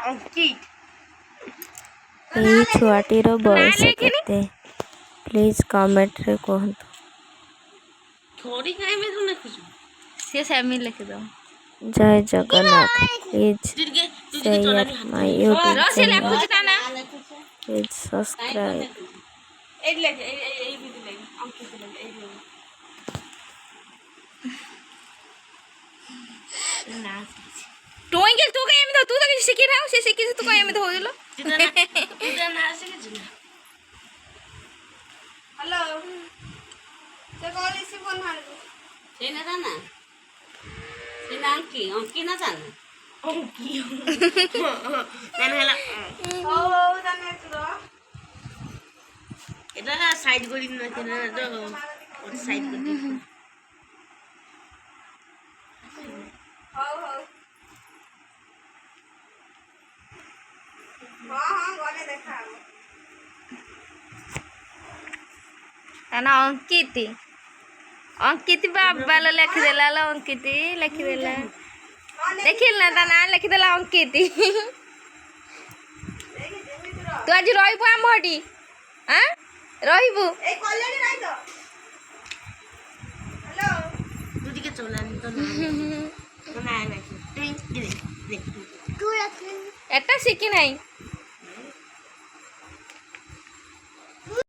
এই ଛୁଆଟିର ବୟସ କେତେ ପ୍ଲିଜ୍ କମେଣ୍ଟରେ କୁହନ୍ତୁ। Jay Jagannath please share my YouTube channel please subscribe. टोइंगल तू काय एमित तू तो किसी शिकी राव से शिकी तू काय एमित होइलो हेलो से कॉल इसी फोन हाल से ना जाना से ना अंकी ना जाना अंकी मैंने हला ओ जाने तू एदा साइड गोली ना केना तो और साइड गोली ना अंकित अंकित बाबा लिखिदेला अंकित लिखिदेला देखिल ना ता ना लिखिदेला अंकित तू आज रहिबु आम हटी हां रहिबु ए कल्याणी राई तो हेलो तू दिके चलानी तो ना ना ना तू रख एटा शिखी नहीं